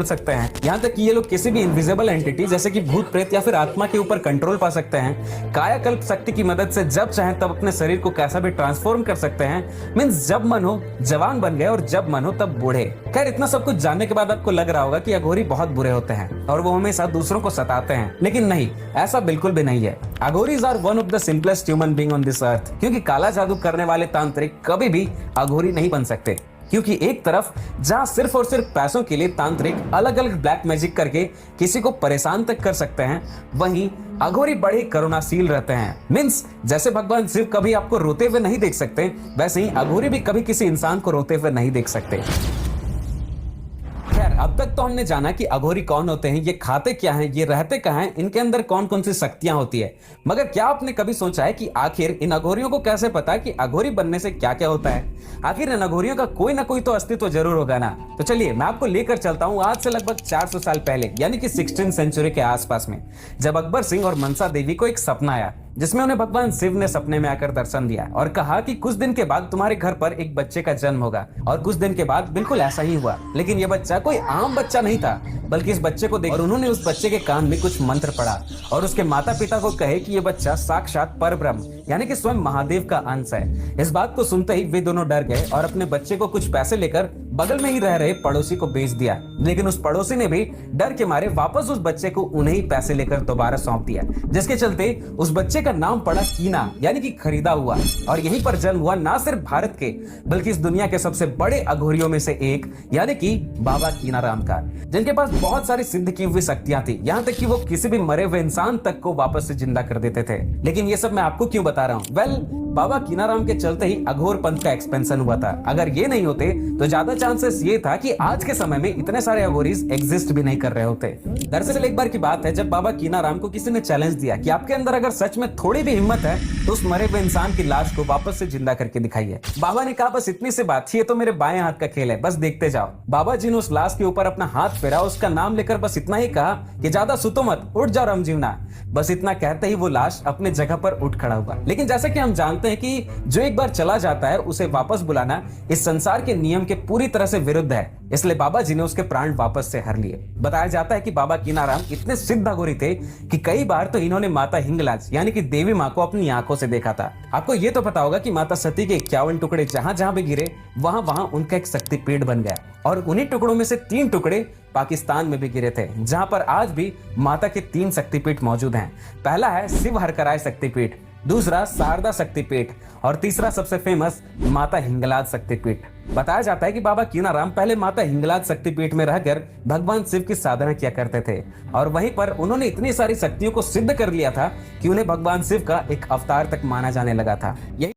छोड़ सकते हैं। यहाँ तक कि ये लोग किसी भी इनविजिबल एंटिटी जैसे कि भूत प्रेत या फिर आत्मा के ऊपर कंट्रोल पा सकते हैं। कायाकल्प शक्ति की मदद से जब चाहे तब अपने शरीर को कैसा भी ट्रांसफॉर्म कर सकते हैं। मींस जब मन हो जवान बन गए और जब मन हो तब बूढ़े। खैर इतना सब कुछ जानने के बाद आपको लग रहा होगा कि अघोरी बहुत बुरे होते हैं और वो हमेशा दूसरों को सताते हैं, लेकिन नहीं, ऐसा बिल्कुल भी नहीं है। Aghoris are one of the simplest human being on this earth, क्योंकि काला जादू करने वाले तांत्रिक कभी भी अघोरी नहीं बन सकते। क्योंकि एक तरफ जहां सिर्फ और सिर्फ पैसों के लिए तांत्रिक अलग अलग ब्लैक मैजिक करके किसी को परेशान तक कर सकते हैं, वहीं अघोरी बड़े करुणाशील रहते हैं। मींस जैसे भगवान शिव कभी आपको रोते हुए नहीं देख सकते, वैसे ही अघोरी भी कभी किसी इंसान को रोते हुए नहीं देख सकते। खैर अब तक तो हमने जाना कि अघोरी कौन होते हैं, ये खाते क्या हैं, ये रहते कहाँ हैं, इनके अंदर कौन कौन सी शक्तियां होती है। मगर क्या आपने कभी सोचा है कि आखिर इन अघोरियों को कैसे पता कि अघोरी बनने से क्या क्या होता है। आखिर इन अघोरियों का कोई ना कोई तो अस्तित्व जरूर होगा ना। तो चलिए मैं आपको लेकर चलता हूँ आज से लगभग 400 साल पहले, यानी कि 16th सेंचुरी के आसपास में, जब अकबर सिंह और मनसा देवी को एक सपना आया जिसमें उन्हें भगवान शिव ने सपने में आकर दर्शन दिया और कहा कि कुछ दिन के बाद तुम्हारे घर पर एक बच्चे का जन्म होगा। और कुछ दिन के बाद बिल्कुल ऐसा ही हुआ, लेकिन यह बच्चा कोई आम बच्चा नहीं था, बल्कि इस बच्चे को देख और उन्होंने उस बच्चे के कान में कुछ मंत्र पढ़ा और उसके माता पिता को कहे कि यह बच्चा साक्षात परब्रह्म यानी कि स्वयं महादेव का अंश है। इस बात को सुनते ही वे दोनों डर गए और अपने बच्चे को कुछ पैसे लेकर बगल में ही रह रहे पड़ोसी को बेच दिया। लेकिन उस पड़ोसी ने भी डर के मारे वापस उस बच्चे को उन्हें ही पैसे लेकर दोबारा सौंप दिया, जिसके चलते उस बच्चे का नाम पड़ा कीना यानी कि खरीदा हुआ। और यहीं पर जन्म हुआ ना सिर्फ भारत के बल्कि इस दुनिया के सबसे बड़े अघोरियों में से एक यानी कि बाबा कीनाराम का, जिनके पास बहुत सारी सिद्ध की हुई शक्तियां थी, यहाँ तक कि वो किसी भी मरे हुए इंसान तक को वापस से जिंदा कर देते थे। लेकिन ये सब मैं आपको क्यों बता रहा हूँ? वेल, बाबा कीनाराम के चलते ही अघोर पंथ का एक्सपेंशन हुआ था। अगर ये नहीं होते तो ज्यादा चांसेस ये था कि आज के समय में इतने सारे अघोरीज एग्जिस्ट भी नहीं कर रहे होते। दरअसल एक बार की बात है जब बाबा कीनाराम को किसी ने चैलेंज दिया कि आपके अंदर अगर सच में थोड़ी भी हिम्मत है तो उस मरे हुए इंसान की लाश को वापस से जिंदा करके दिखाइए। बाबा ने कहा बस इतनी सी बात, ये तो मेरे बाएं हाथ का खेल है, बस देखते जाओ। बाबा जी ने उस लाश के ऊपर अपना हाथ फेरा, उसका नाम लेकर बस इतना ही कहा कि ज्यादा सुतो मत, उठ जाओ रामजीवना। बस इतना कहते ही वो लाश अपने जगह पर उठ खड़ा हुआ। लेकिन जैसे कि हम जानते हैं कि जो एक बार चला जाता है उसे वापस बुलाना इस संसार के नियम के पूरी तरह से विरुद्ध है, इसलिए बाबा जी ने उसके प्राण वापस से हर लिए। बताया जाता है कि बाबा कीनाराम इतने सिद्ध अघोरी थे कि कई बार तो इन्होंने माता हिंगलाज यानी कि देवी माँ को अपनी आंखों से देखा था। आपको ये तो पता होगा कि माता सती के 51 टुकड़े जहां जहां भी गिरे वहां वहां उनका एक शक्तिपीठ बन गया और उन्हीं टुकड़ों में से 3 टुकड़े पाकिस्तान में भी गिरे थे, जहां पर आज भी माता के 3 शक्तिपीठ मौजूद हैं। पहला है शिव हरकराय शक्तिपीठ, दूसरा शारदा शक्तिपीठ और तीसरा सबसे फेमस माता हिंगलाज शक्तिपीठ। बताया जाता है कि बाबा कीनाराम पहले माता हिंगलाज शक्तिपीठ में रहकर भगवान शिव की साधना किया करते थे और वहीं पर उन्होंने इतनी सारी शक्तियों को सिद्ध कर लिया था कि उन्हें भगवान शिव का एक अवतार तक माना जाने लगा था। यही